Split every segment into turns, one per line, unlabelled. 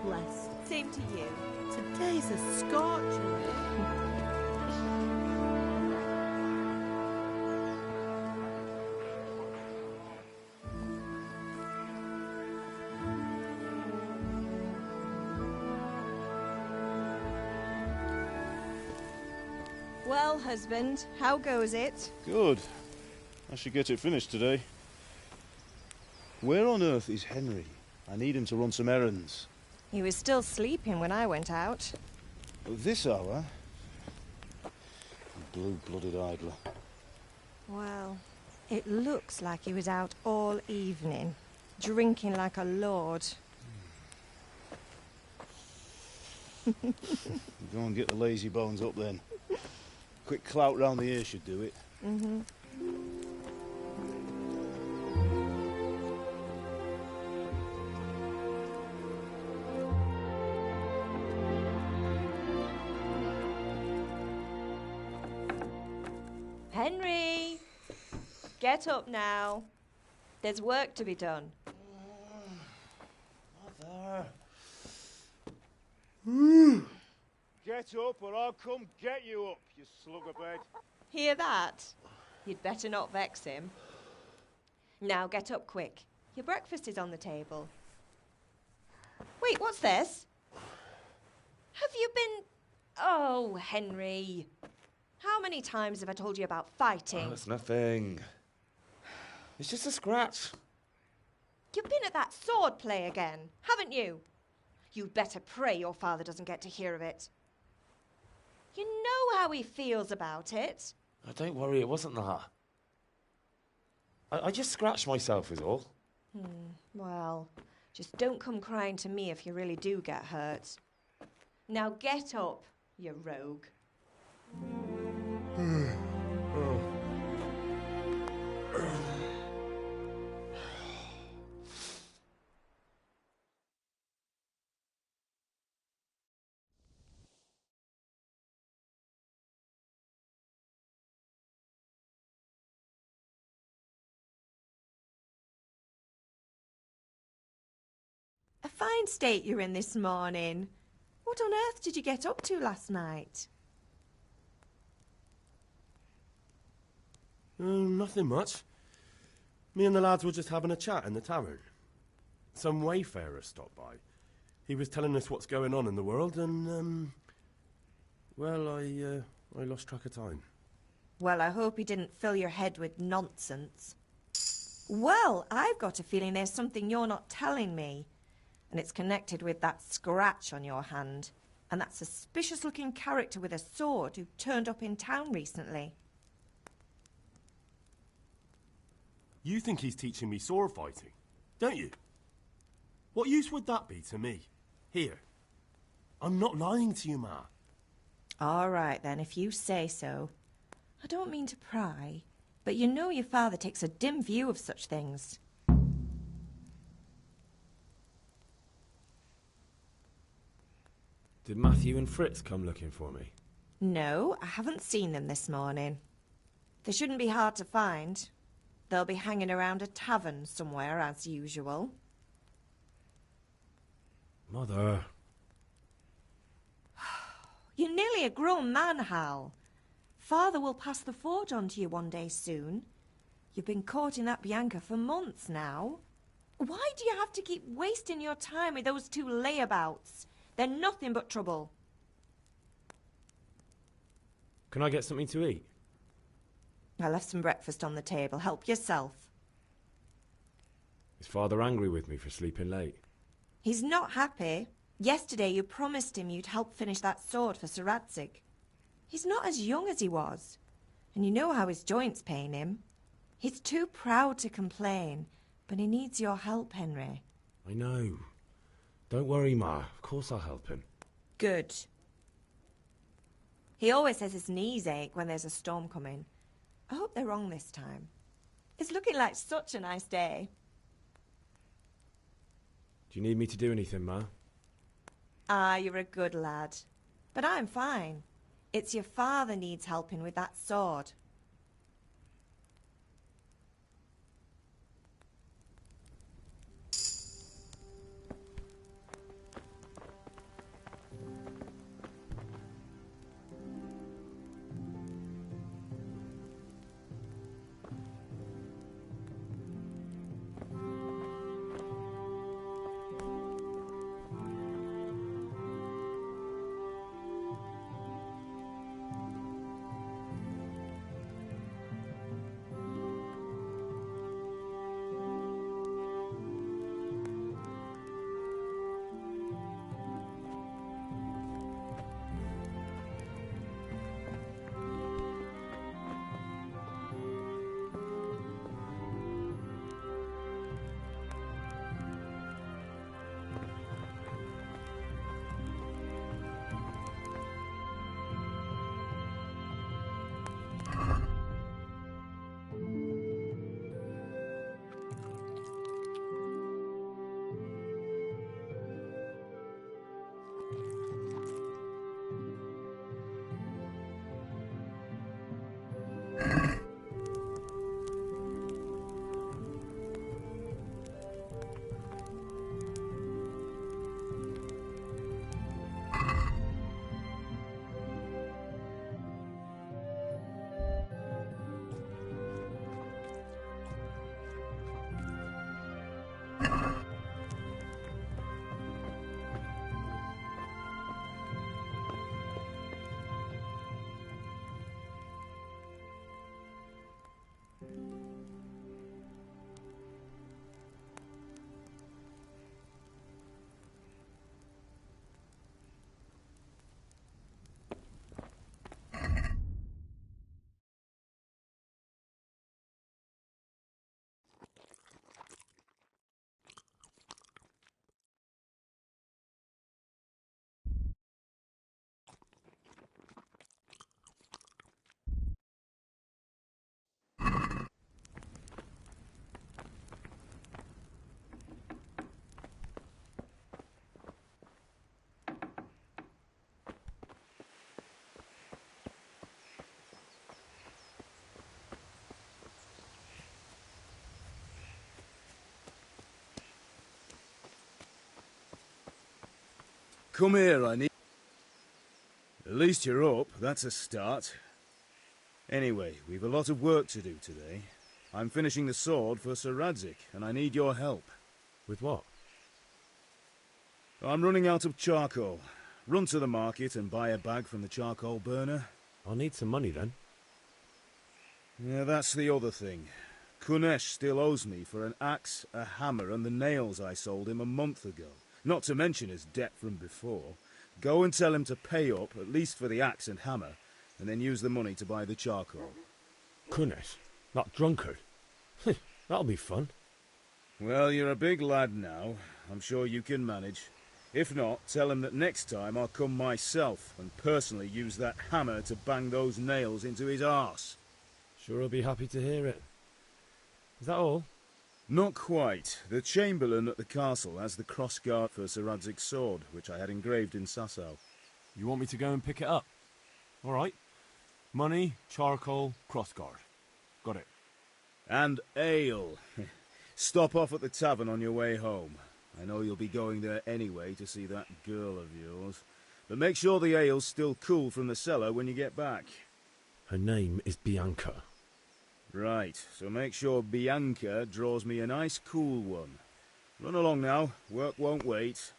blessed. Same to you. Today's a scorcher.
Well, husband, how goes it?
Good. I should get it finished today. Where on earth is Henry? I need him to run some errands.
He was still sleeping when I went out.
At this hour? Blue-blooded idler.
Well, it looks like he was out all evening, drinking like a lord.
Go and get the lazy bones up then. Quick clout round the ear should do it.
Mm-hmm. Henry! Get up now. There's work to be done.
Mother. Get up or I'll come get you up, you slugabed.
Hear that? You'd better not vex him. Now get up quick. Your breakfast is on the table. Wait, what's this? Have you been... Oh, Henry. How many times have I told you about fighting?
Oh, it's nothing. It's just a scratch.
You've been at that sword play again, haven't you? You'd better pray your father doesn't get to hear of it. You know how he feels about it.
Oh, don't worry, it wasn't that. I just scratched myself is all.
Well, just don't come crying to me if you really do get hurt. Now get up, you rogue. A fine state you're in this morning. What on earth did you get up to last night?
Nothing much. Me and the lads were just having a chat in the tavern. Some wayfarer stopped by. He was telling us what's going on in the world and, well, I lost track of time.
Well, I hope he didn't fill your head with nonsense. Well, I've got a feeling there's something you're not telling me. And it's connected with that scratch on your hand. And that suspicious-looking character with a sword who turned up in town recently.
You think he's teaching me sword fighting, don't you? What use would that be to me? Here. I'm not lying to you, Ma.
All right, then, if you say so. I don't mean to pry, but you know your father takes a dim view of such things.
Did Matthew and Fritz come looking for me?
No, I haven't seen them this morning. They shouldn't be hard to find. They'll be hanging around a tavern somewhere, as usual.
Mother.
You're nearly a grown man, Hal. Father will pass the forge on to you one day soon. You've been courting that Bianca for months now. Why do you have to keep wasting your time with those two layabouts? They're nothing but trouble.
Can I get something to eat?
I left some breakfast on the table. Help yourself.
Is Father angry with me for sleeping late?
He's not happy. Yesterday you promised him you'd help finish that sword for Sir Radzig. He's not as young as he was. And you know how his joints pain him. He's too proud to complain, but he needs your help, Henry.
I know. Don't worry, Ma. Of course I'll help him.
Good. He always says his knees ache when there's a storm coming. I hope they're wrong this time. It's looking like such a nice day.
Do you need me to do anything, Ma?
Ah, you're a good lad. But I'm fine. It's your father needs helping with that sword.
Come here, I need... At least you're up, that's a start. Anyway, we've a lot of work to do today. I'm finishing the sword for Sir Radzig, and I need your help.
With what?
I'm running out of charcoal. Run to the market and buy a bag from the charcoal burner.
I'll need some money then.
Yeah, that's the other thing. Kunesh still owes me for an axe, a hammer, and the nails I sold him a month ago. Not to mention his debt from before. Go and tell him to pay up, at least for the axe and hammer, and then use the money to buy the charcoal.
Kunesh? That drunkard? That'll be fun.
Well, you're a big lad now. I'm sure you can manage. If not, tell him that next time I'll come myself and personally use that hammer to bang those nails into his arse.
Sure, I'll be happy to hear it. Is that all?
Not quite. The Chamberlain at the castle has the crossguard for Sir Radzig's sword, which I had engraved in Sasau.
You want me to go and pick it up? All right. Money, charcoal, crossguard. Got it.
And ale. Stop off at the tavern on your way home. I know you'll be going there anyway to see that girl of yours. But make sure the ale's still cool from the cellar when you get back.
Her name is Bianca.
Right, so make sure Bianca draws me a nice cool one. Run along now, work won't wait.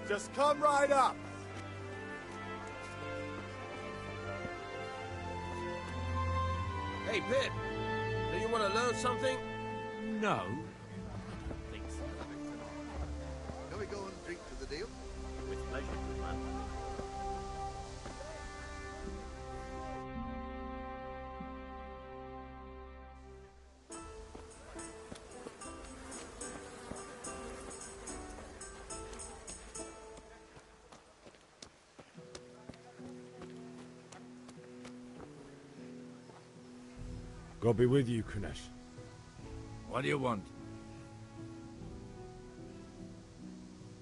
Just come right up.
Hey, Pip, do you want to learn something?
No.
Shall we go and drink to the deal?
With pleasure, good man.
God be with you, Kunesh.
What do you want?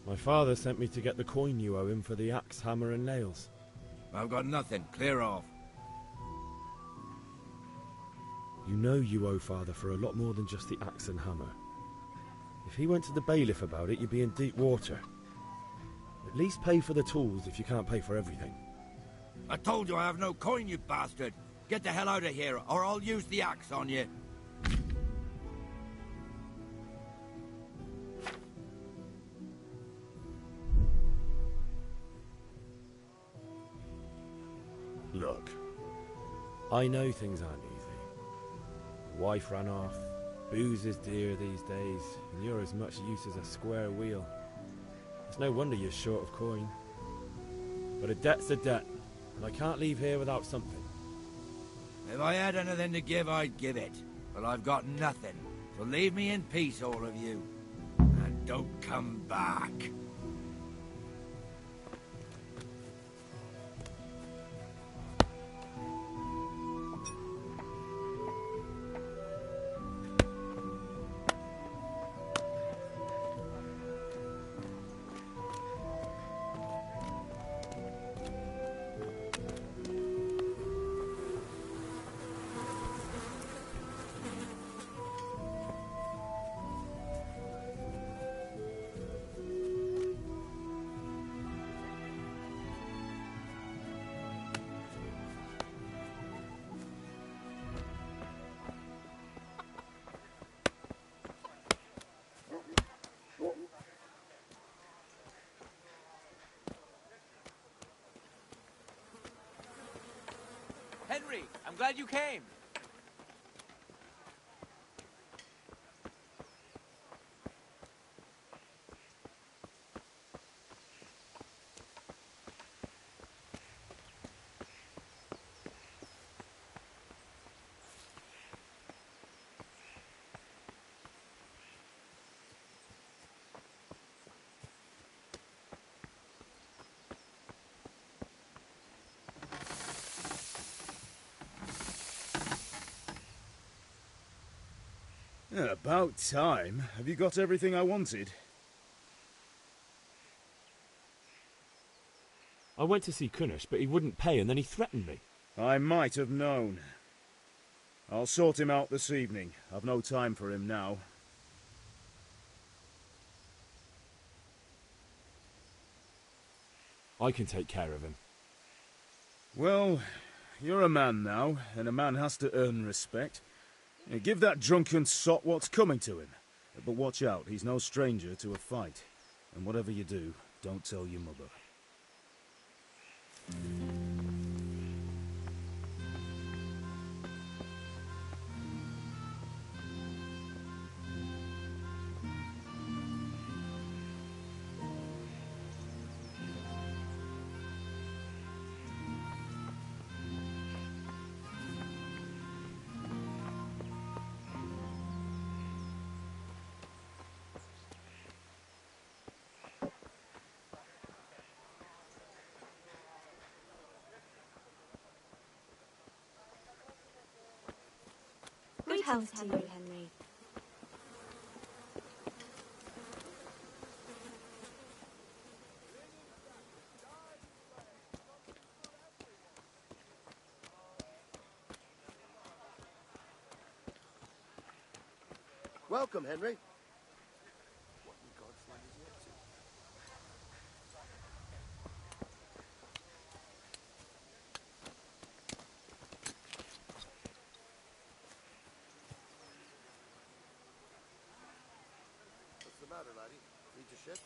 My father sent me to get the coin you owe him for the axe, hammer and nails.
I've got nothing. Clear off.
You know you owe father for a lot more than just the axe and hammer. If he went to the bailiff about it, you'd be in deep water. At least pay for the tools if you can't pay for everything.
I told you I have no coin, you bastard. Get the hell out of here, or I'll use the axe on you.
Look, I know things aren't easy. The wife ran off, booze is dear these days, and you're as much use as a square wheel. It's no wonder you're short of coin. But a debt's a debt, and I can't leave here without something.
If I had anything to give, I'd give it. But I've got nothing. So leave me in peace, all of you. And don't come back.
Henry, I'm glad you came.
Yeah, about time. Have you got everything I wanted?
I went to see Kunish, but he wouldn't pay and then he threatened me.
I might have known. I'll sort him out this evening. I've no time for him now.
I can take care of him.
Well, you're a man now, and a man has to earn respect. Give that drunken sot what's coming to him. But watch out, he's no stranger to a fight. And whatever you do, don't tell your mother.
Good health to you, Henry.
Welcome, Henry. What's the matter, laddie? Need your ship?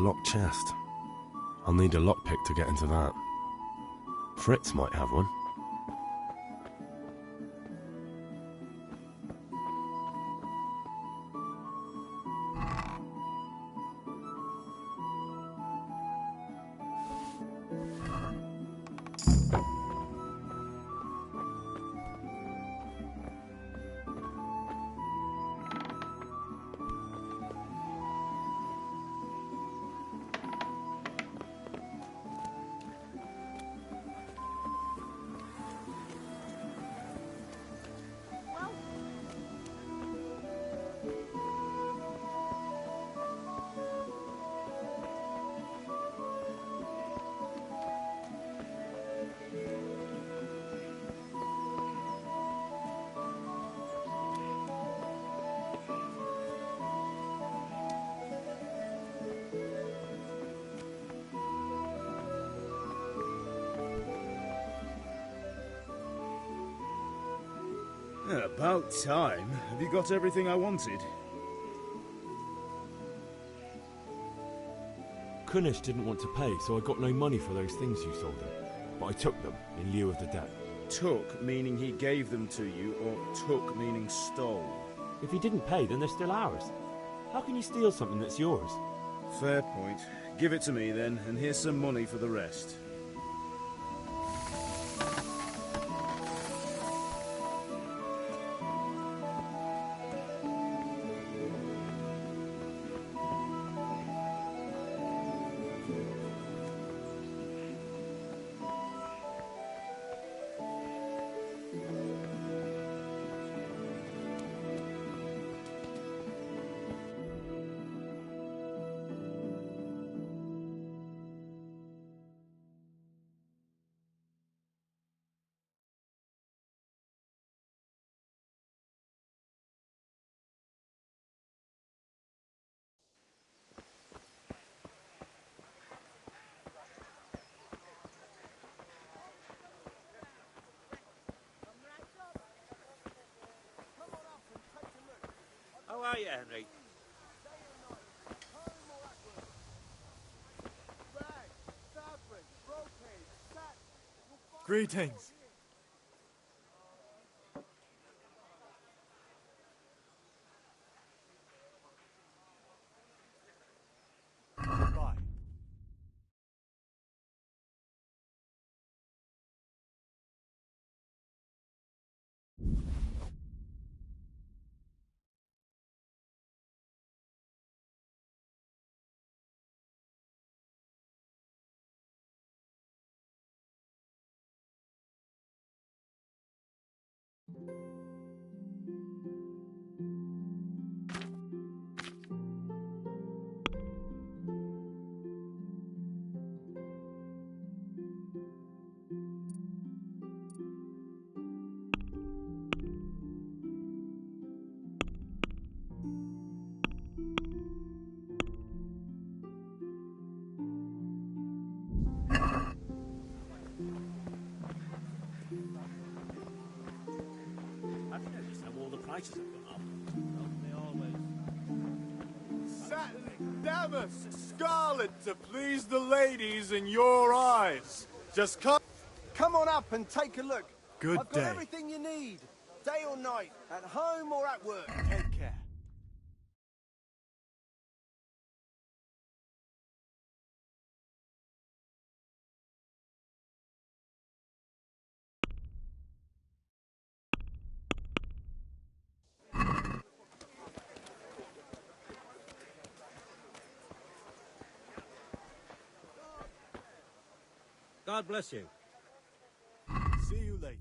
locked chest. I'll need a lockpick to get into that. Fritz might have one.
About time. Have you got everything I wanted?
Kunish didn't want to pay, so I got no money for those things you sold him. But I took them in lieu of the debt.
Took, meaning he gave them to you, or took, meaning stole?
If he didn't pay, then they're still ours. How can you steal something that's yours?
Fair point. Give it to me then, and here's some money for the rest.
How are you, Henry?
Greetings. Bye.
Have you noticed how all the prices have gone up?
Satin damask scarlet to please the ladies in your eyes. Just come on up and take a look. Good
I've
day.
got everything you need. Day or night, at home or at work.
Take care.
God bless you.
See you later.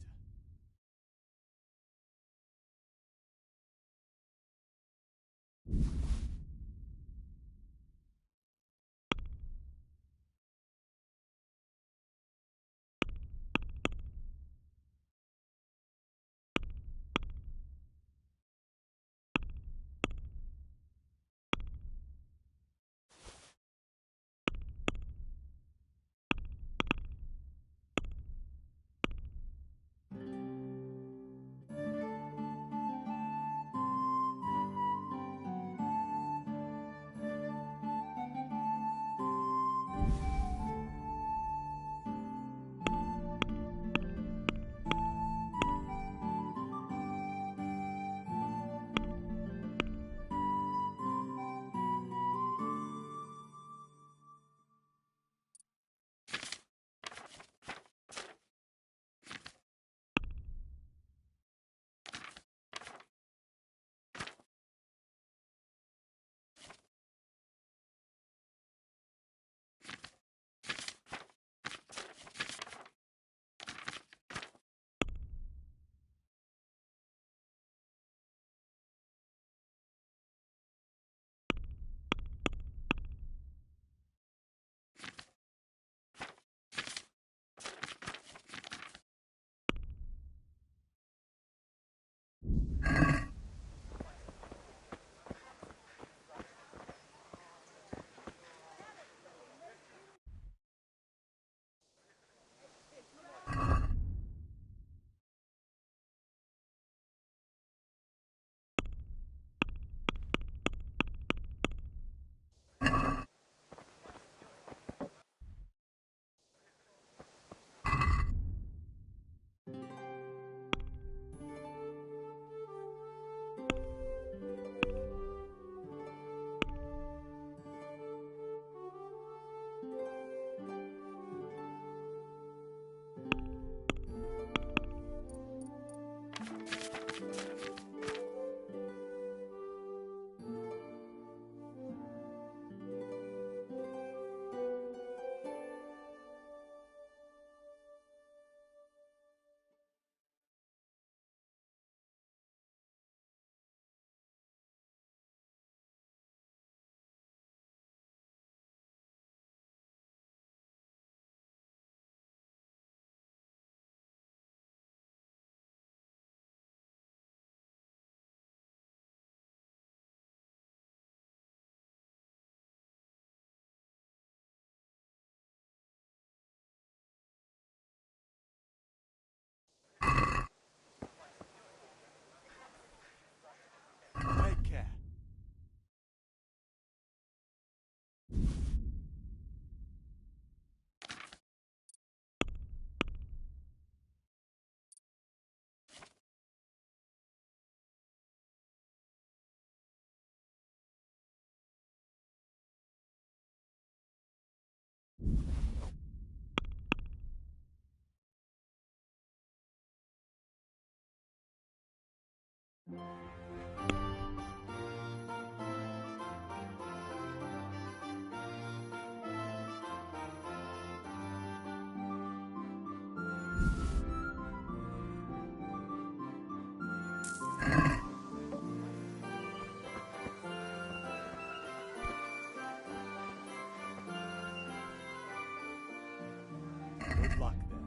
Good luck then.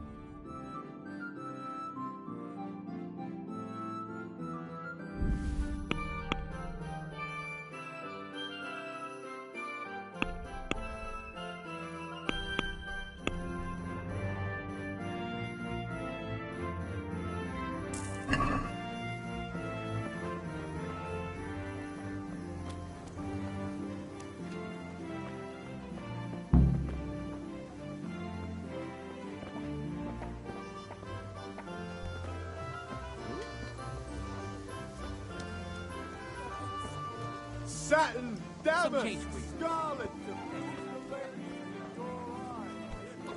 Satin, damask, scarlet, to please the ladies in your eyes.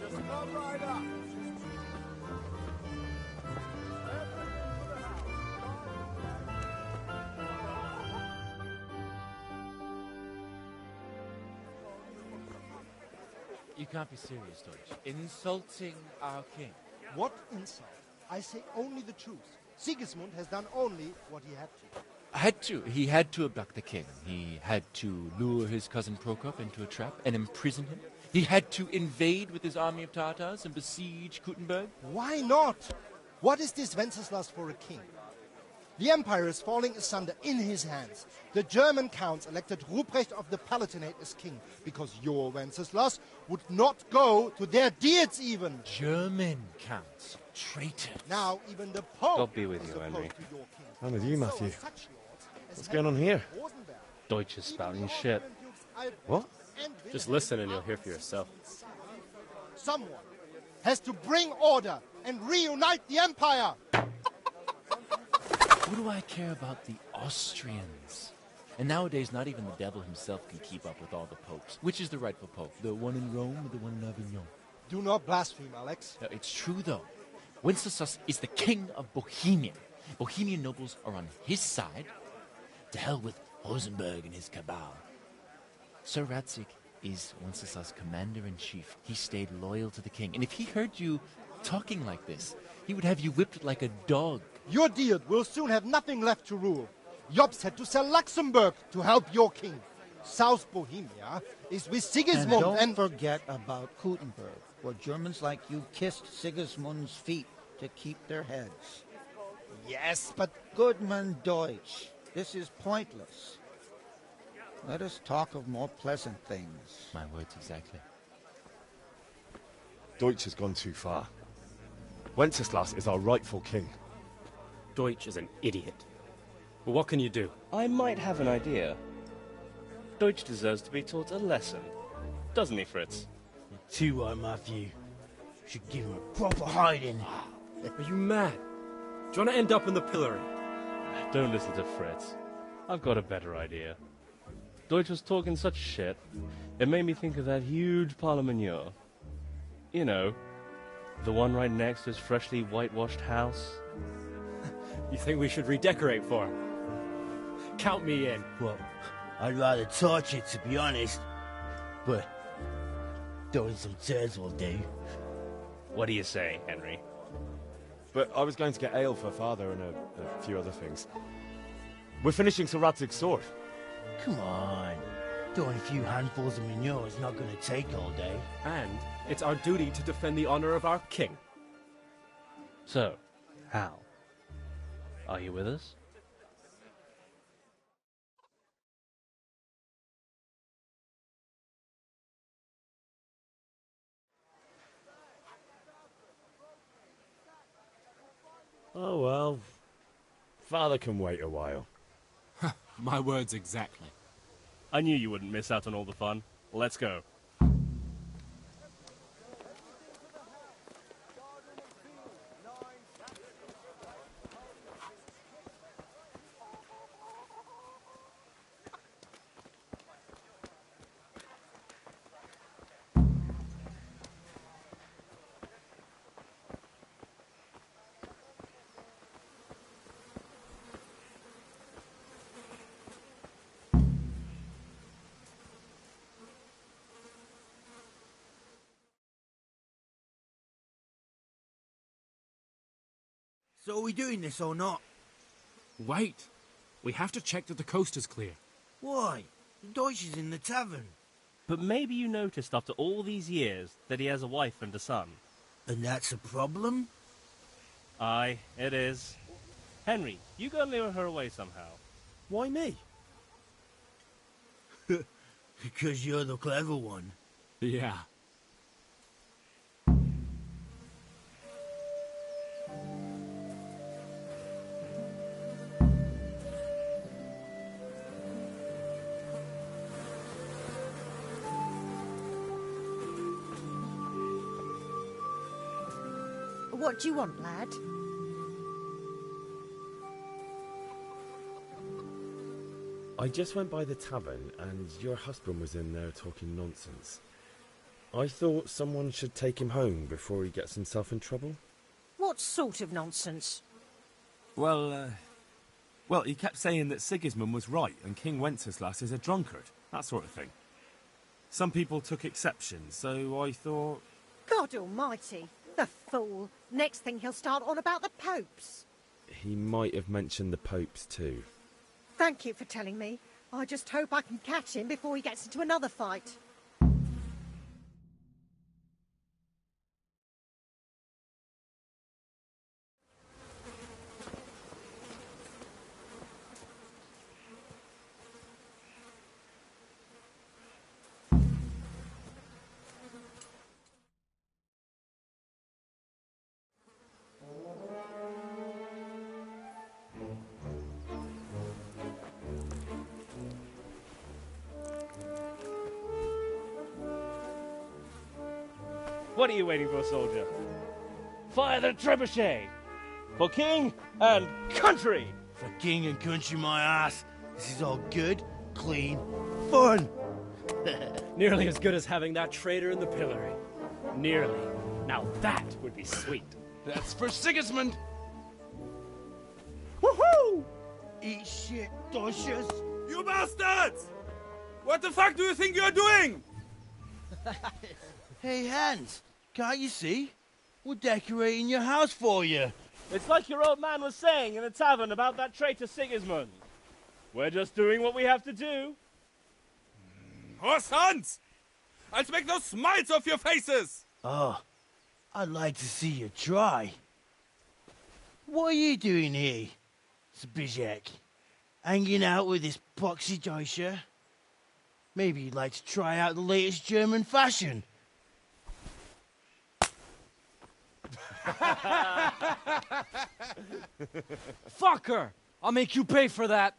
Just come right up. Everything for the
You can't be serious, Deutsch. Insulting our king.
What insult? I say only the truth. Sigismund has done only what he had to.
He had to abduct the king. He had to lure his cousin Prokop into a trap and imprison him. He had to invade with his army of Tartars and besiege Kuttenberg.
Why not? What is this Wenceslas for a king? The empire is falling asunder in his hands. The German counts elected Ruprecht of the Palatinate as king because your Wenceslas would not go to their deeds even.
German counts. Traitors.
Now even the Pope
God be with
is
you,
opposed
Henry.
to your king.
I'm with you,
So
Matthew.
are such lords as
What's going on here?
Rosenberg.
Deutsch is spouting shit.
What?
Just listen and you'll hear for yourself.
Someone has to bring order and reunite the empire.
What do I care about the Austrians? And nowadays, not even the devil himself can keep up with all the popes. Which is the rightful pope? The one in Rome or the one in Avignon?
Do not blaspheme, Alex.
It's true, though. Wenceslas is the king of Bohemia. Bohemian nobles are on his side. To hell with Rosenberg and his cabal. Sir Ratzik is Wenceslas' commander-in-chief. He stayed loyal to the king. And if he heard you talking like this, he would have you whipped like a dog.
Your deed will soon have nothing left to rule. Jobst had to sell Luxembourg to help your king. South Bohemia is with Sigismund
And don't forget about Kuttenberg, where Germans like you kissed Sigismund's feet to keep their heads.
Yes, but...
Goodman Deutsch, this is pointless. Let us talk of more pleasant things.
My words exactly.
Deutsch has gone too far. Wenceslas is our rightful king.
Deutsch is an idiot. But what can you do?
I might have an idea. Deutsch deserves to be taught a lesson. Doesn't he, Fritz?
Too right, Matthew. Should give him a proper hiding.
Are you mad? Do you want to end up in the pillory?
Don't listen to Fritz. I've got a better idea. Deutsch was talking such shit, it made me think of that huge parliament. You know, the one right next to his freshly whitewashed house.
You think we should redecorate for him? Count me in.
Well, I'd rather torch it, to be honest. But throwing some turds will do.
What do you say, Henry?
But I was going to get ale for father and a few other things. We're finishing Sir Radzig's sword.
Come on. Throwing a few handfuls of manure is not going to take all day.
And it's our duty to defend the honor of our king.
So, how? Are you with us?
Oh well. Father can wait a while.
My words exactly.
I knew you wouldn't miss out on all the fun. Let's go.
So are we doing this or not?
Wait. We have to check that the coast is clear.
Why? The Deutsch is in the tavern.
But maybe you noticed after all these years that he has a wife and a son.
And that's a problem?
Aye, it is. Henry, you go and lure her away somehow.
Why me?
Because you're the clever one.
Yeah.
What do you want, lad?
I just went by the tavern and your husband was in there talking nonsense. I thought someone should take him home before he gets himself in trouble.
What sort of nonsense?
Well, he kept saying that Sigismund was right and King Wenceslas is a drunkard, that sort of thing. Some people took exception, so I thought...
God almighty, the fool. Next thing he'll start on about the popes.
He might have mentioned the popes too.
Thank you for telling me. I just hope I can catch him before he gets into another fight.
What are you waiting for, soldier? Fire the trebuchet! For king and country!
For king and country, my ass. This is all good, clean, fun.
Nearly as good as having that traitor in the pillory. Nearly. Now that would be sweet.
That's for Sigismund!
Woohoo! Eat shit, Deutsches.
You bastards! What the fuck do you think you're doing?
Hey, Hans, can't you see? We're decorating your house for you.
It's like your old man was saying in the tavern about that traitor Sigismund. We're just doing what we have to do.
Horse Hans! I'll make those smiles off your faces!
Oh, I'd like to see you try. What are you doing here, Zbigniew? Hanging out with this poxy Deutscher? Maybe you'd like to try out the latest German fashion.
Fucker! I'll make you pay for that.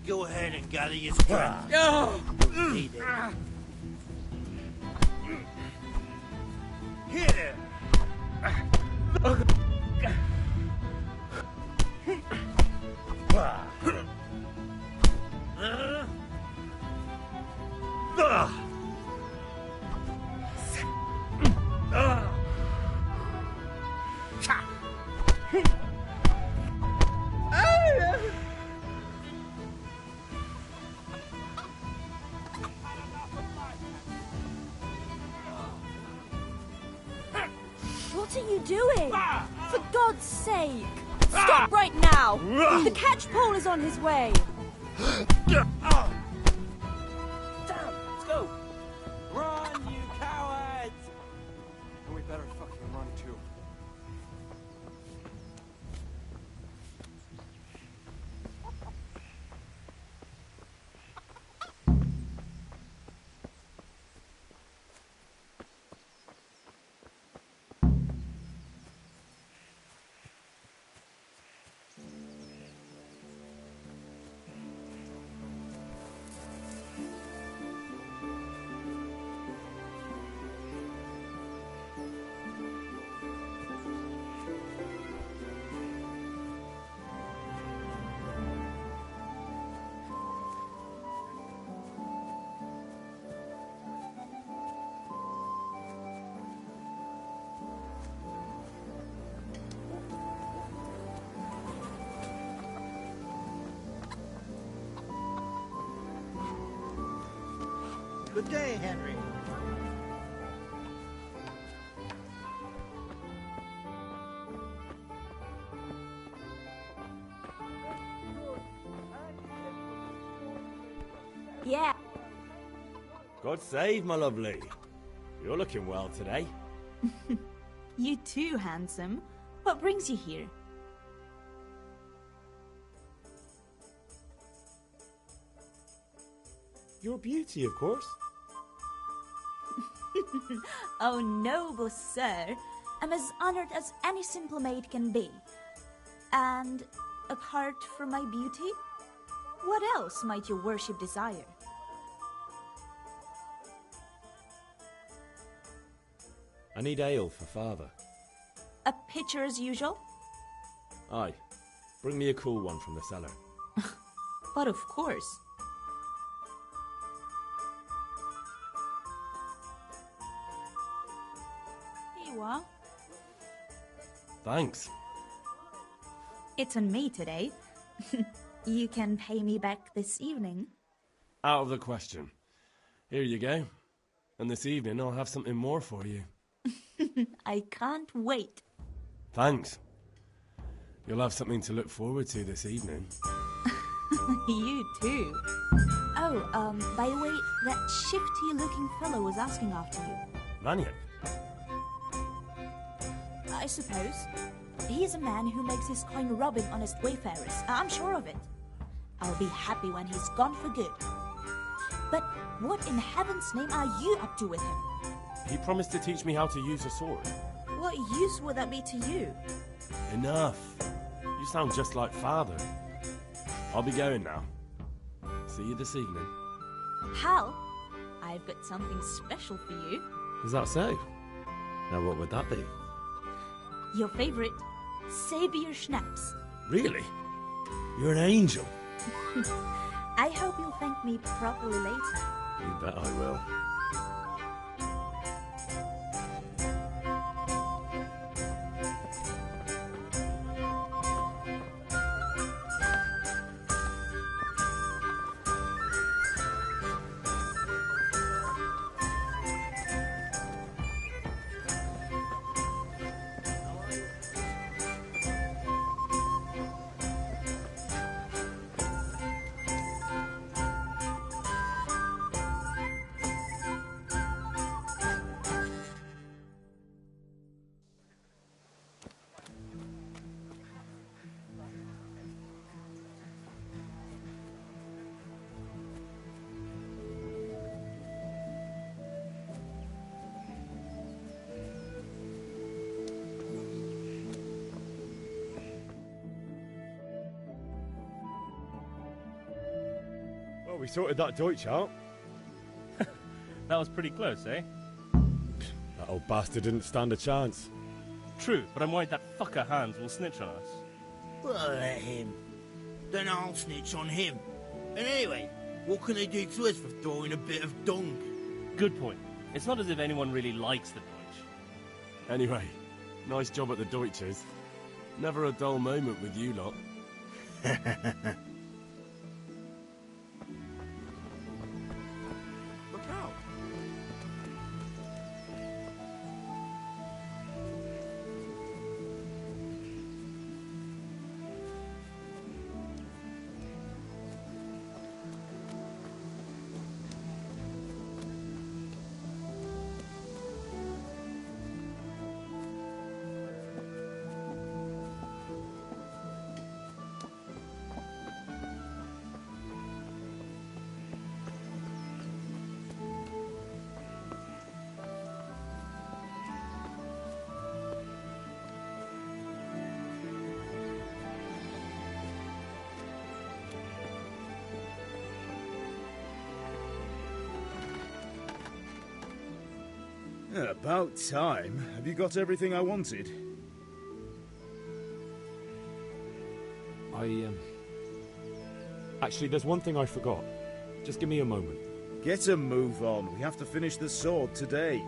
Go ahead and gather your strength. You'll need it. Here!
What are you doing? For God's sake! Stop right now! The catch pole is on his way!
Damn, let's go! Run, you cowards! And we better fucking run too.
Good day, Henry.
Yeah.
God save, my lovely. You're looking well today.
You too, handsome. What brings you here?
Your beauty, of course.
Oh, noble sir. I'm as honored as any simple maid can be. And apart from my beauty, what else might your worship desire?
I need ale for father.
A pitcher as usual?
Aye. Bring me a cool one from the cellar.
But of course. Here you are.
Thanks.
It's on me today. You can pay me back this evening.
Out of the question. Here you go. And this evening I'll have something more for you.
I can't wait.
Thanks. You'll have something to look forward to this evening.
You too. Oh, by the way, that shifty-looking fellow was asking after you.
Vanya?
I suppose. He's a man who makes his coin robbing honest wayfarers. I'm sure of it. I'll be happy when he's gone for good. But what in heaven's name are you up to with him?
He promised to teach me how to use a sword.
What use would that be to you?
Enough. You sound just like father. I'll be going now. See you this evening.
Hal, I've got something special for you.
Is that so? Now what would that be?
Your favorite, Savior Schnapps.
Really? You're an angel.
I hope you'll thank me properly later.
You bet I will.
Well, we sorted that Deutsch out.
That was pretty close, eh?
That old bastard didn't stand a chance.
True, but I'm worried that fucker Hans will snitch on us.
Well, let him. Then I'll snitch on him. And anyway, what can they do to us for throwing a bit of dung?
Good point. It's not as if anyone really likes the Deutsch.
Anyway, nice job at the Deutsches. Never a dull moment with you lot. Look out.
About time. Have you got everything I wanted?
Actually, there's one thing I forgot. Just give me a moment.
Get a move on. We have to finish the sword today.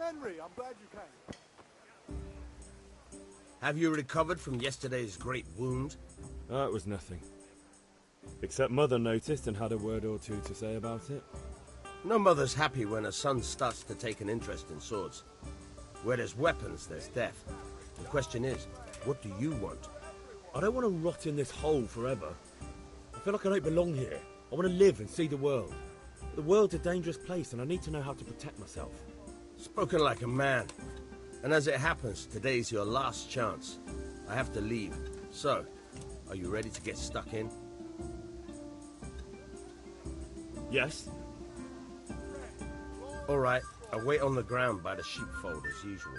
Henry, I'm glad you came.
Have you recovered from yesterday's great wound?
Oh, it was nothing. Except Mother noticed and had a word or two to say about it.
No mother's happy when her son starts to take an interest in swords. Where there's weapons, there's death. The question is, what do you want?
I don't want to rot in this hole forever. I feel like I don't belong here. I want to live and see the world. The world's a dangerous place and I need to know how to protect myself.
Spoken like a man. And as it happens, today's your last chance. I have to leave. So, are you ready to get stuck in?
Yes.
All right, I'll wait on the ground by the sheepfold as usual.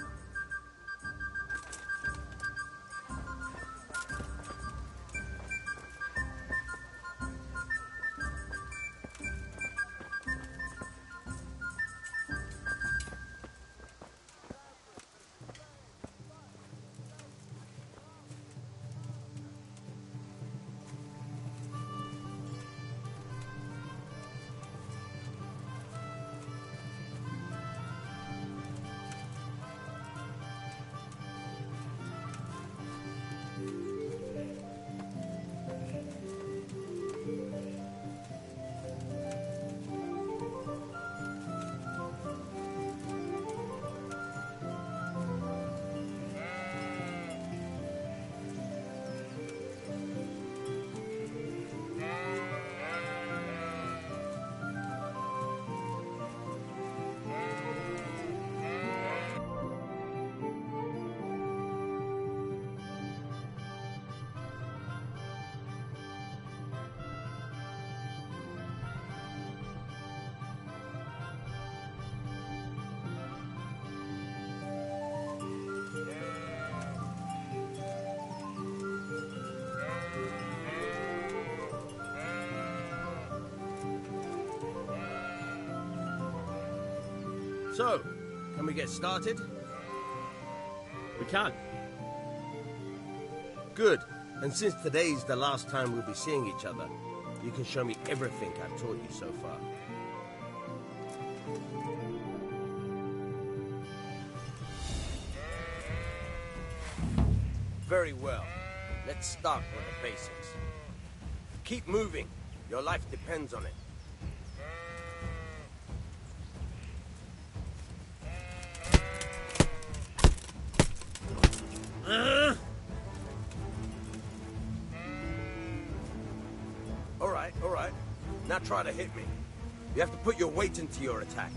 So, can we get started?
We can.
Good. And since today's the last time we'll be seeing each other, you can show me everything I've taught you so far. Very well. Let's start with the basics. Keep moving. Your life depends on it. All right. Now try to hit me. You have to put your weight into your attack.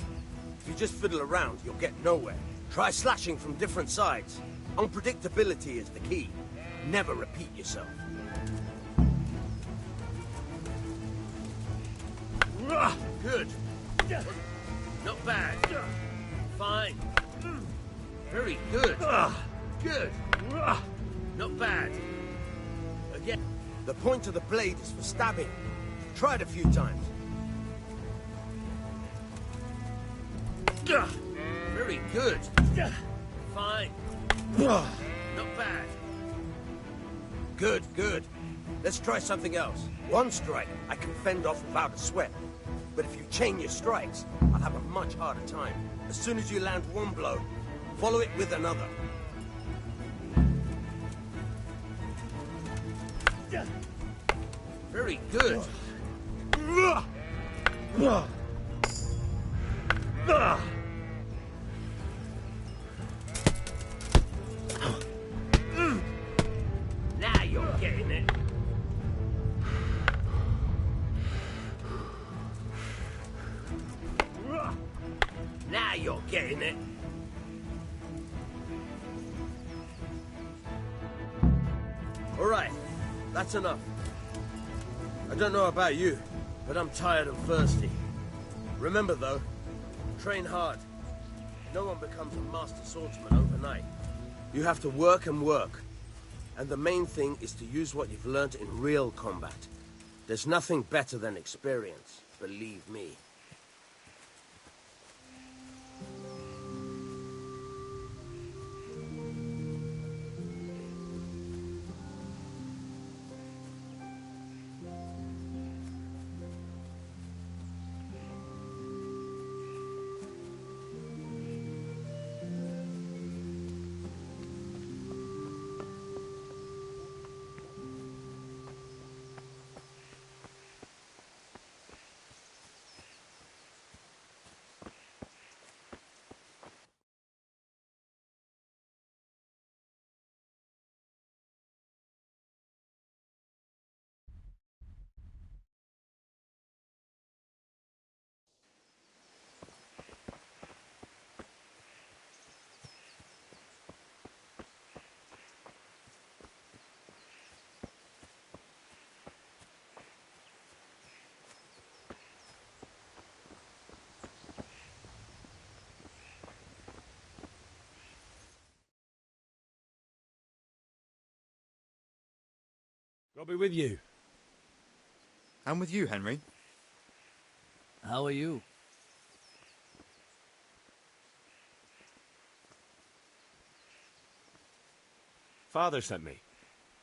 If you just fiddle around, you'll get nowhere. Try slashing from different sides. Unpredictability is the key. Never repeat yourself. Good. Not bad. Fine. Very good. Good. Not bad. Again. The point of the blade is for stabbing. Try it a few times. Very good. Fine. Not bad. Good, good. Let's try something else. One strike I can fend off without a sweat. But if you chain your strikes, I'll have a much harder time. As soon as you land one blow, follow it with another. Very good. Now you're getting it. Now you're getting it. All right, that's enough. I don't know about you, but I'm tired and thirsty. Remember though, train hard. No one becomes a master swordsman overnight. You have to work and work. And the main thing is to use what you've learned in real combat. There's nothing better than experience, believe me.
God be with you.
And with you, Henry.
How are you?
Father sent me.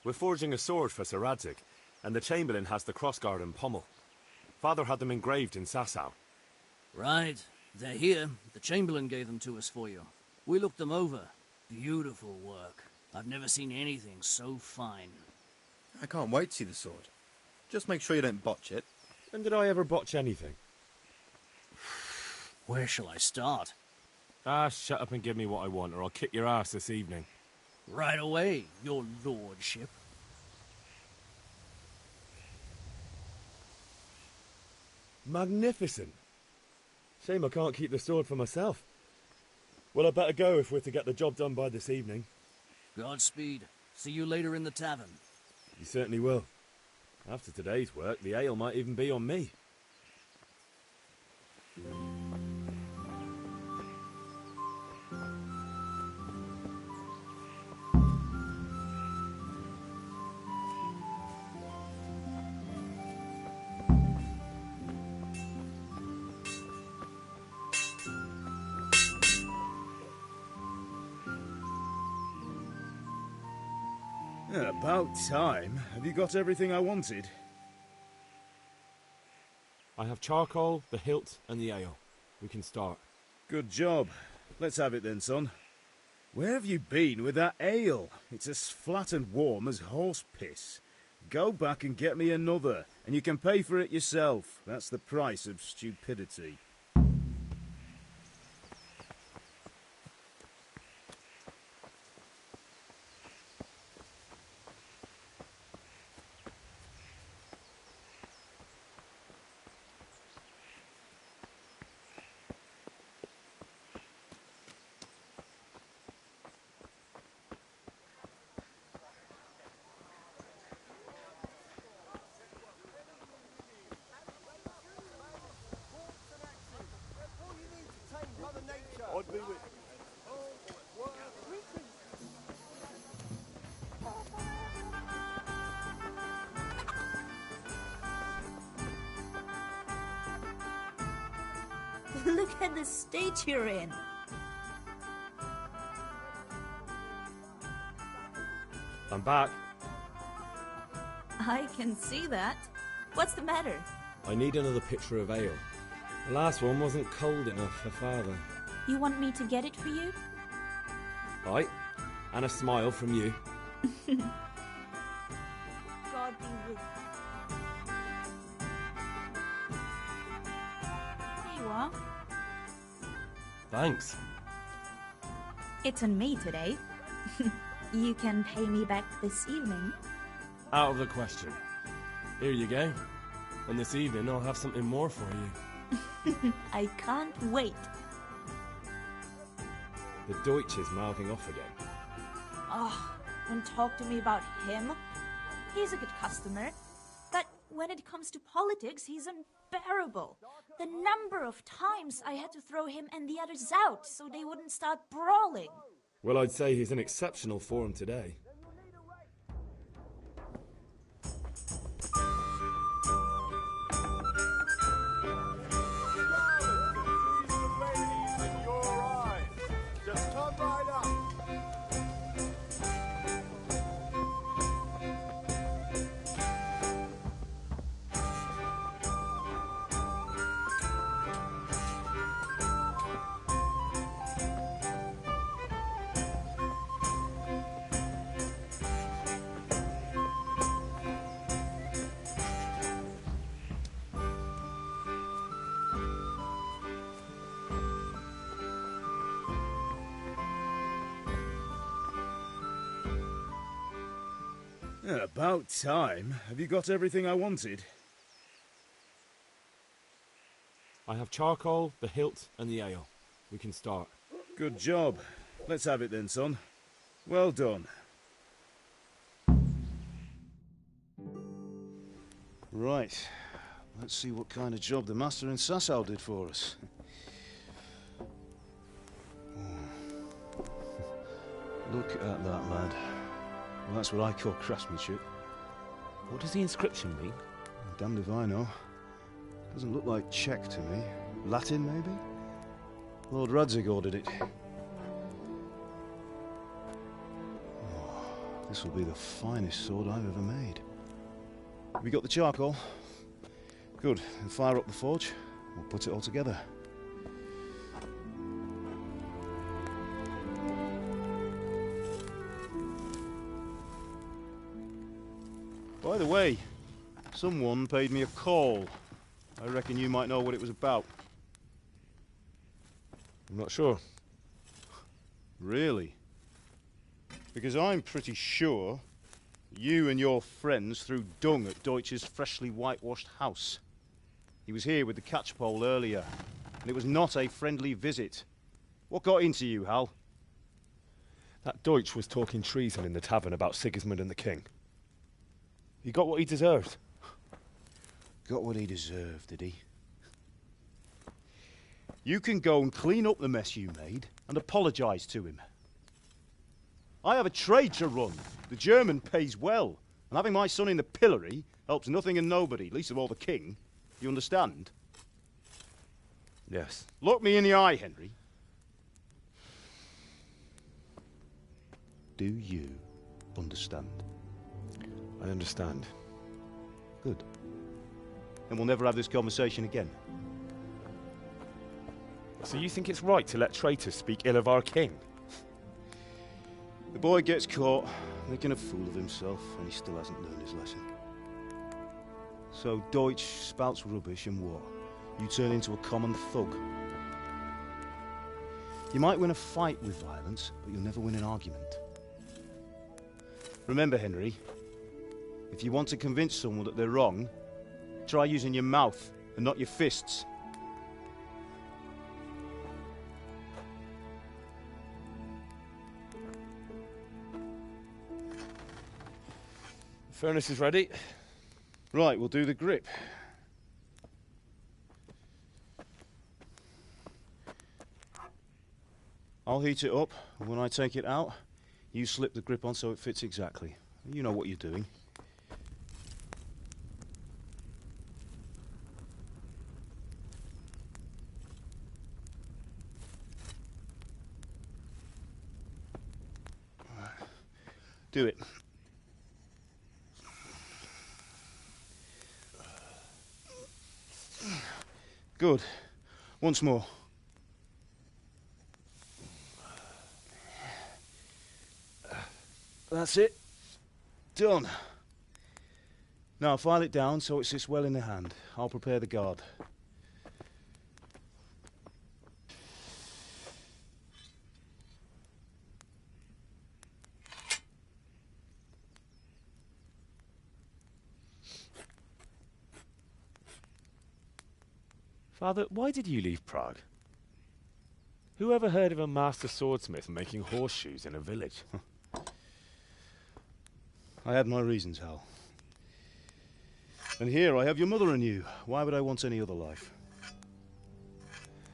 We're forging a sword for Sir Radzig, and the Chamberlain has the crossguard and pommel. Father had them engraved in Sasau.
Right. They're here. The Chamberlain gave them to us for you. We looked them over. Beautiful work. I've never seen anything so fine.
I can't wait to see the sword. Just make sure you don't botch it.
When did I ever botch anything?
Where shall I start?
Ah, shut up and give me what I want, or I'll kick your ass this evening.
Right away, your lordship.
Magnificent. Shame I can't keep the sword for myself. Well, I better go if we're to get the job done by this evening.
Godspeed. See you later in the tavern.
You certainly will. After today's work, the ale might even be on me.
About time. Have you got everything I wanted?
I have charcoal, the hilt, and the ale. We can start.
Good job. Let's have it then, son. Where have you been with that ale? It's as flat and warm as horse piss. Go back and get me another, and you can pay for it yourself. That's the price of stupidity.
Look at the state you're in.
I'm back.
I can see that. What's the matter?
I need another pitcher of ale. The last one wasn't cold enough for Father.
You want me to get it for you?
Right. And a smile from you.
God be with you. Here you are.
Thanks.
It's on me today. You can pay me back this evening.
Out of the question. Here you go. And this evening I'll have something more for you.
I can't wait.
The Deutsch is mouthing off again.
Oh, don't talk to me about him. He's a good customer. But when it comes to politics, he's unbearable. The number of times I had to throw him and the others out so they wouldn't start brawling.
Well, I'd say he's in exceptional form today.
Just come right up.
About time. Have you got everything I wanted?
I have charcoal, the hilt, and the ale. We can start.
Good job. Let's have it then, son. Well done. Right. Let's see what kind of job the master in Sasau did for us. Look at that, lad. Well, that's what I call craftsmanship.
What does the inscription mean?
Damned if I know. Doesn't look like Czech to me. Latin, maybe? Lord Radzig ordered it. Oh, this will be the finest sword I've ever made. Have you got the charcoal? Good. Then fire up the forge. We'll put it all together. By the way, someone paid me a call. I reckon you might know what it was about.
I'm not sure.
Really? Because I'm pretty sure you and your friends threw dung at Deutsch's freshly whitewashed house. He was here with the catchpole earlier, and it was not a friendly visit. What got into you, Hal?
That Deutsch was talking treason in the tavern about Sigismund and the king. He got what he deserved.
Got what he deserved, did he? You can go and clean up the mess you made and apologise to him. I have a trade to run. The German pays well, and having my son in the pillory helps nothing and nobody, least of all the king. You understand?
Yes.
Look me in the eye, Henry. Do you understand?
I understand.
Good. Then we'll never have this conversation again.
So you think it's right to let traitors speak ill of our king?
The boy gets caught, making a fool of himself, and he still hasn't learned his lesson. So Deutsch spouts rubbish, and what? You turn into a common thug. You might win a fight with violence, but you'll never win an argument. Remember, Henry, if you want to convince someone that they're wrong, try using your mouth and not your fists.
The furnace is ready.
Right, we'll do the grip. I'll heat it up, and when I take it out, you slip the grip on so it fits exactly. You know what you're doing. Do it. Good. Once more. That's it. Done. Now file it down so it sits well in the hand. I'll prepare the guard.
Father, why did you leave Prague? Who ever heard of a master swordsmith making horseshoes in a village?
I had my reasons, Hal. And here I have your mother and you. Why would I want any other life?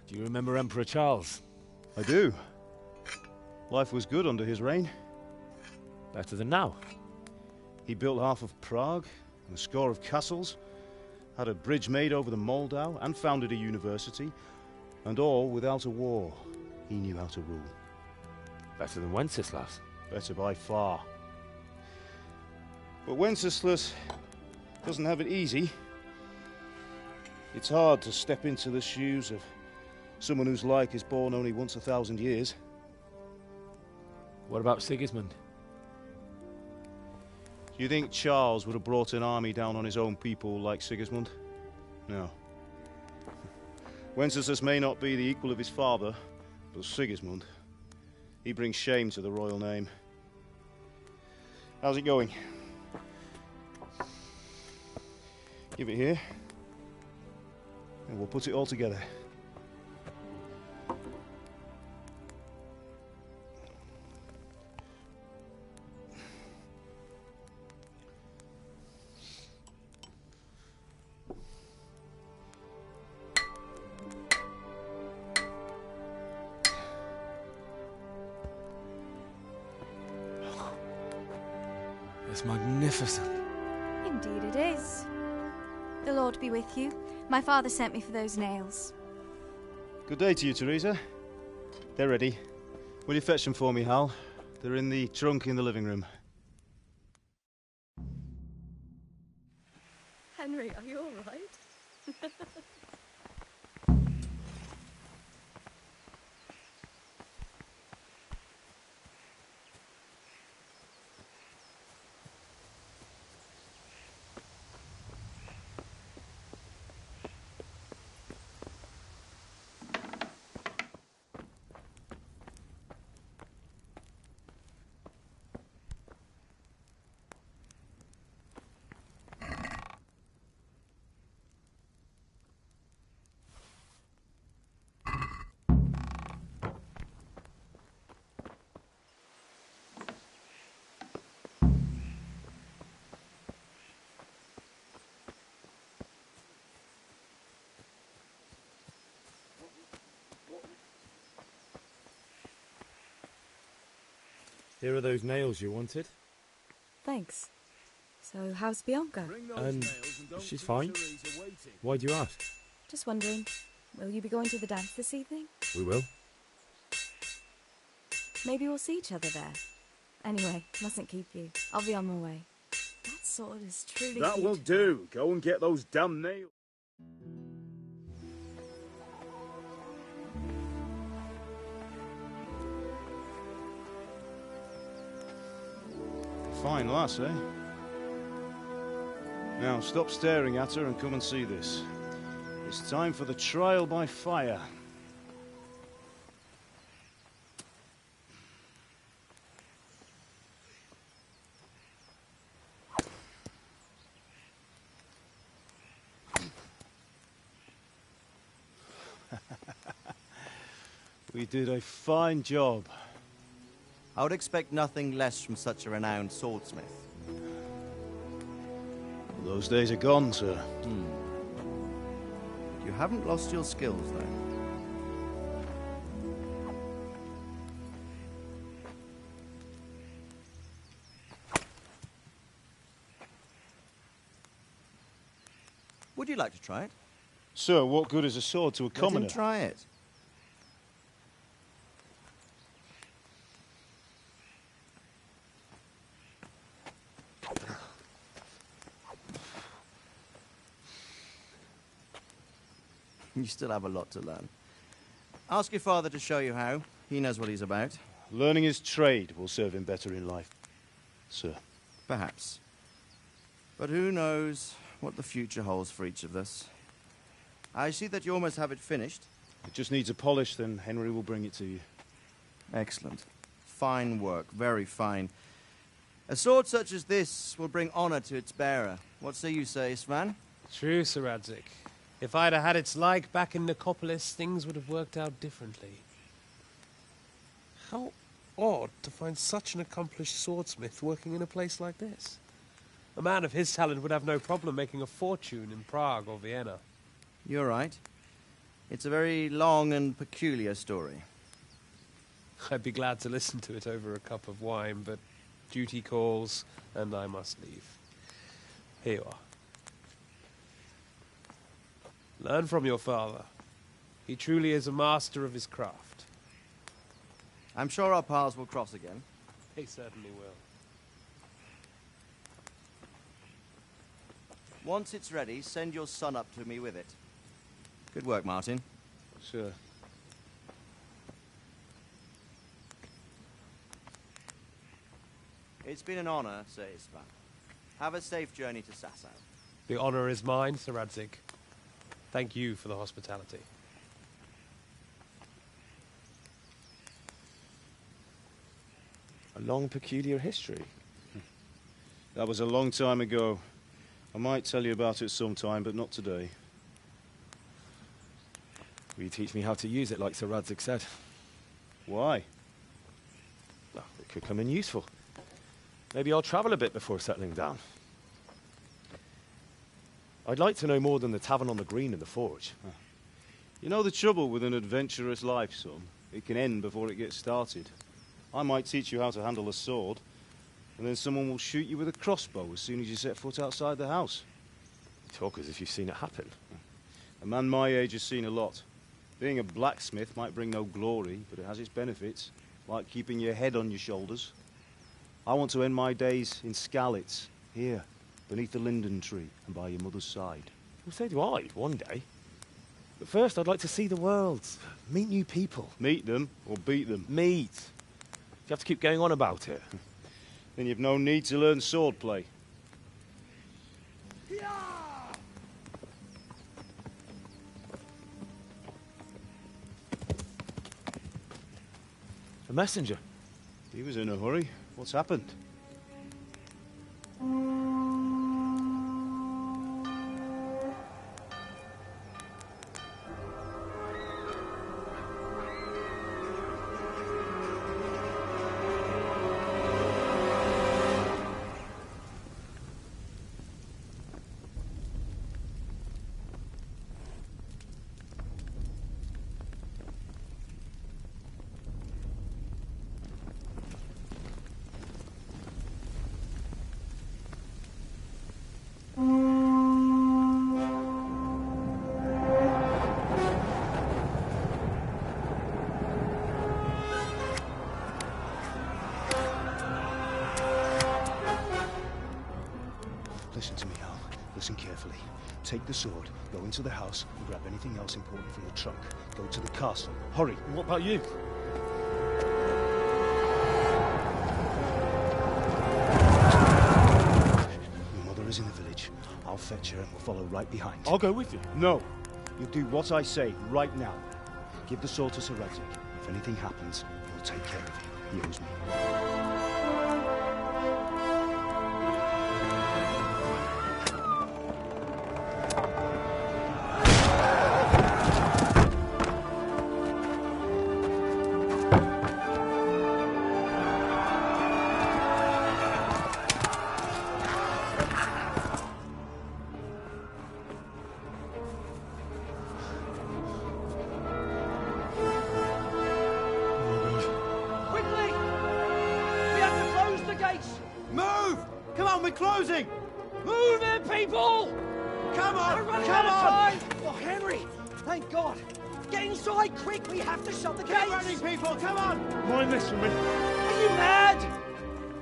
Do you remember Emperor Charles?
I do. Life was good under his reign.
Better than now.
He built half of Prague and a score of castles, had a bridge made over the Moldau, and founded a university, and all without a war. He knew how to rule.
Better than Wenceslas.
Better by far. But Wenceslas doesn't have it easy. It's hard to step into the shoes of someone whose like is born only once 1,000 years.
What about Sigismund?
Do you think Charles would have brought an army down on his own people like Sigismund? No. Wenceslas may not be the equal of his father, but Sigismund, he brings shame to the royal name. How's it going? Give it here, and we'll put it all together.
It's magnificent.
Indeed it is. The Lord be with you. My father sent me for those nails.
Good day to you, Teresa. They're ready. Will you fetch them for me, Hal? They're in the trunk in the living room.
Henry, are you all right?
Here are those nails you wanted.
Thanks. So, how's Bianca?
She's fine. Why do you ask?
Just wondering, will you be going to the dance this evening?
We will.
Maybe we'll see each other there. Anyway, mustn't keep you. I'll be on my way. That sword is truly...
That will do. Go and get those damn nails. Fine lass, eh? Now, stop staring at her and come and see this. It's time for the trial by fire. We did a fine job.
I would expect nothing less from such a renowned swordsmith.
Those days are gone, sir.
You haven't lost your skills, though. Would you like to try it?
Sir, what good is a sword to a commoner?
Let him try it. You still have a lot to learn. Ask your father to show you how. He knows what he's about.
Learning his trade will serve him better in life, sir.
Perhaps. But who knows what the future holds for each of us. I see that you almost have it finished.
It just needs a polish, then Henry will bring it to you.
Excellent. Fine work, very fine. A sword such as this will bring honor to its bearer. What say you, Svan?
True, Sir Radzik. If I'd have had its like back in Nicopolis, things would have worked out differently. How odd to find such an accomplished swordsmith working in a place like this. A man of his talent would have no problem making a fortune in Prague or Vienna.
You're right. It's a very long and peculiar story.
I'd be glad to listen to it over a cup of wine, but duty calls, and I must leave. Here you are. Learn from your father. He truly is a master of his craft.
I'm sure our paths will cross again.
He certainly will.
Once it's ready, send your son up to me with it. Good work, Martin.
Sir.
It's been an honor, Sir Isvan. Have a safe journey to Sasau.
The honor is mine, Sir Radzik. Thank you for the hospitality.
A long, peculiar history.
That was a long time ago. I might tell you about it sometime, but not today.
Will you teach me how to use it, like Sir Radzik said?
Why?
Well, it could come in useful. Maybe I'll travel a bit before settling down. I'd like to know more than the tavern on the green and the forge.
You know the trouble with an adventurous life, son? It can end before it gets started. I might teach you how to handle a sword, And then someone will shoot you with a crossbow as soon as you set foot outside the house.
You talk as if you've seen it happen.
A man my age has seen a lot. Being a blacksmith might bring no glory, but it has its benefits, like keeping your head on your shoulders. I want to end my days in Skalitz, here, beneath the linden tree and by your mother's side.
Well, so do I, one day. But first, I'd like to see the world, meet new people.
Meet them or beat them?
Meet. You have to keep going on about it.
Then you've no need to learn swordplay.
A messenger.
He was in a hurry. What's happened? Listen to me, Al. Listen carefully. Take the sword, go into the house, and grab anything else important from the trunk. Go to the castle. Hurry.
What about you?
Your mother is in the village. I'll fetch her and we'll follow right behind.
I'll go with you.
No. You'll do what I say right now. Give the sword to Sir Radzik. If anything happens, he'll take care of you. He owes me.
Closing!
Move it, people!
Come on!
We're running
Come
out of
on!
time! Oh, Henry! Thank God! Get inside, quick! We have to shut the gates!
Get running, people! Come on!
Mind this for me.
Are you mad?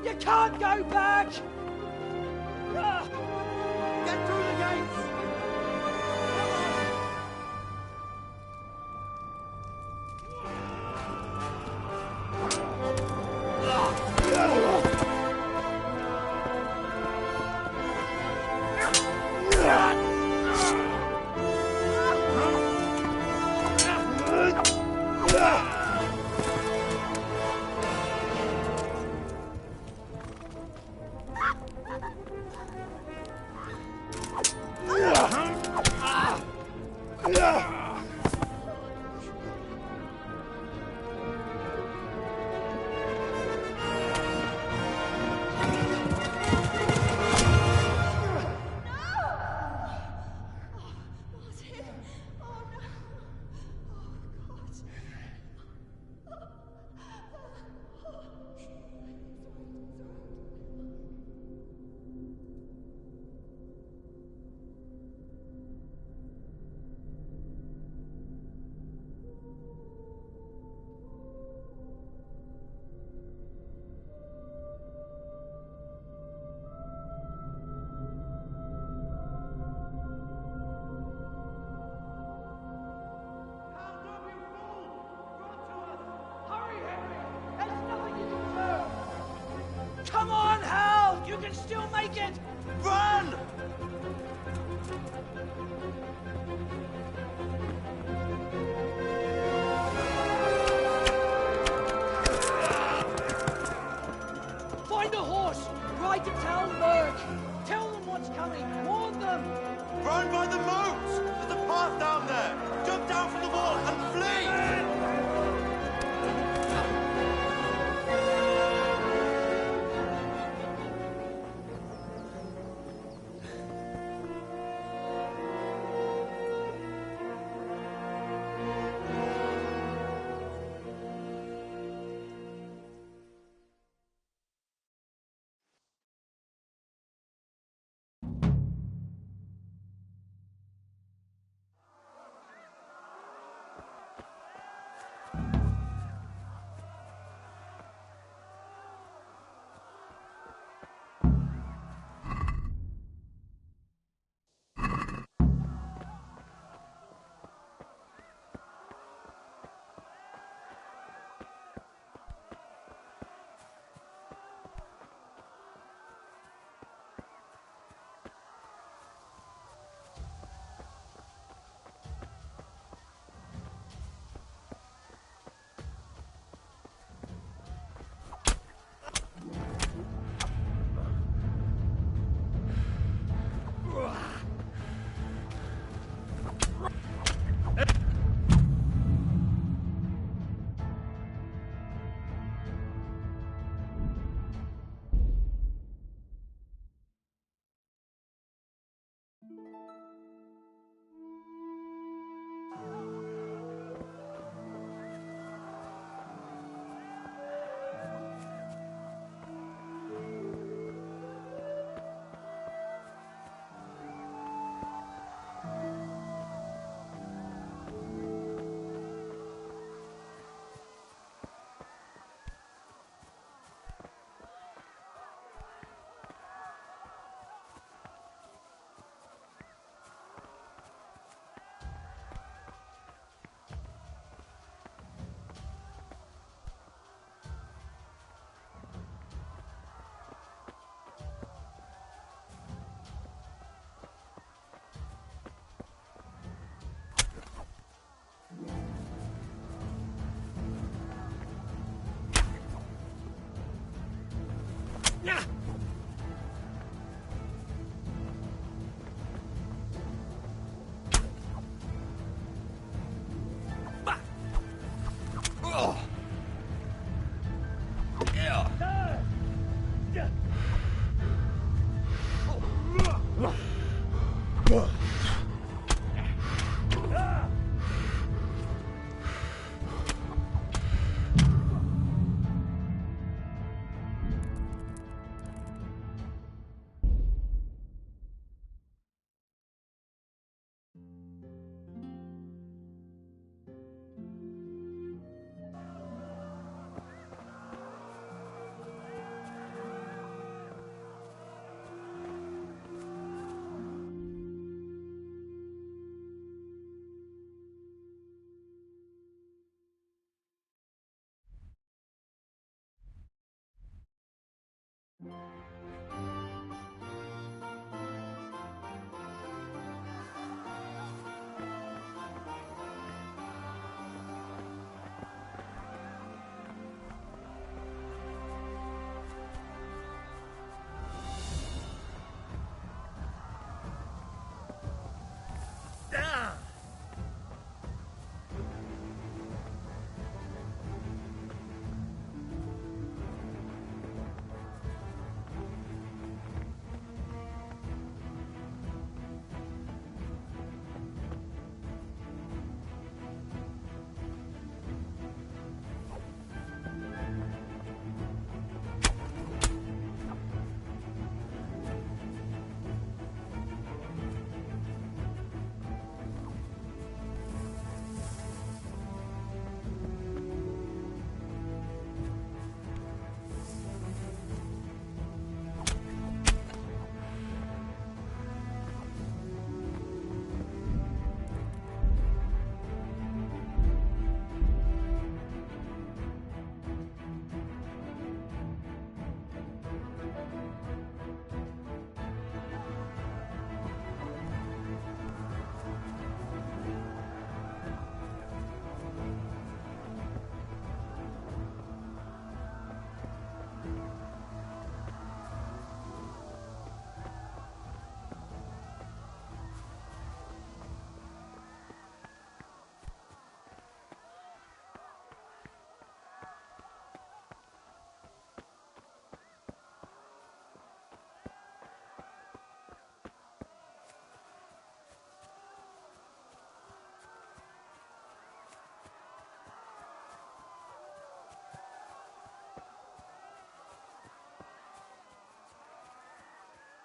You can't go back! Ah.
Get through the gates!
Come on, Hal! You can still make it!
Run!
Find a horse! Ride to Talmberg! Tell them what's coming! Warn them!
Run by the moat! There's a path down there! Jump down from the wall and flee!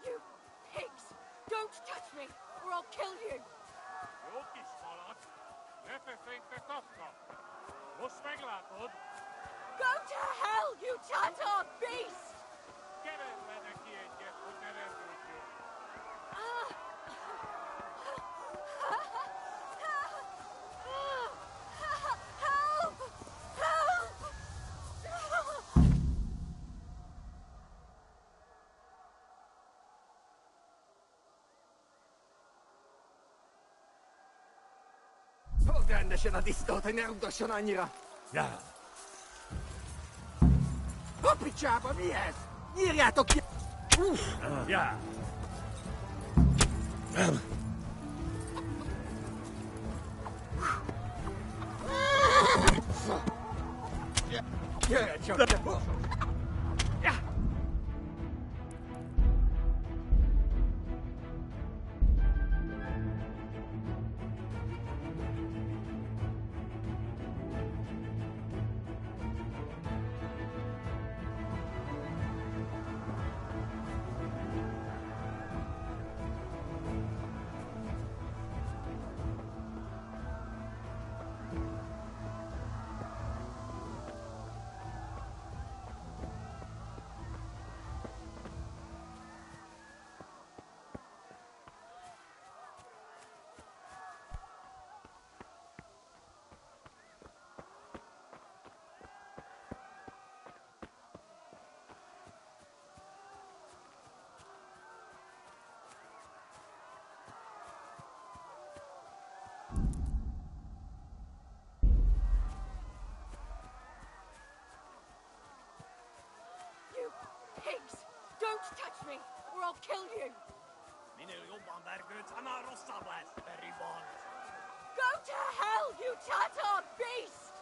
You pigs! Don't touch me, or I'll kill you! Go to hell, you Tatar beast! Help! Help!
Pogledaj się na istotę, nie uda się na nira.
Ja.
Popicia, bo mi jest! Niria to kie...
Ja.
Nie, cię
kill you! Go to hell, you Tatar beast!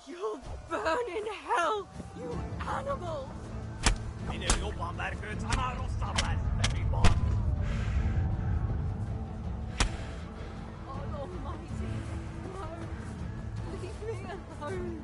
You'll burn in hell, you animals! God almighty, no! Leave me alone!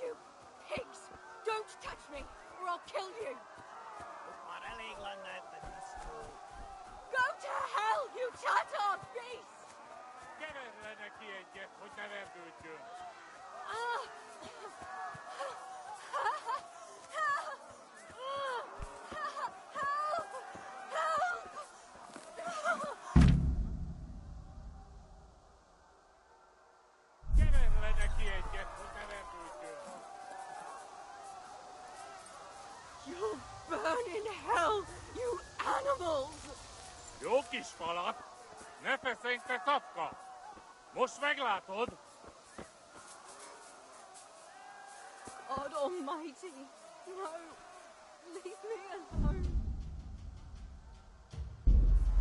You pigs! Don't touch me, or I'll kill you! Go to hell, you Tatar beast! You'll burn in hell, you animals!
Jó kis falat! Ne feszengj, te szapka! Most meglátod!
God almighty, no! Leave me alone!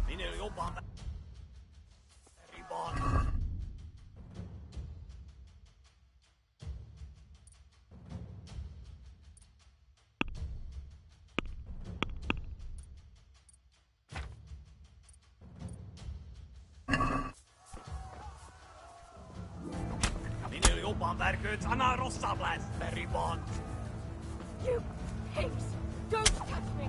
Minél jobban... Minél jobban vergődsz, annál rosszabb lesz, Berry Bond!
You pigs! Don't touch me,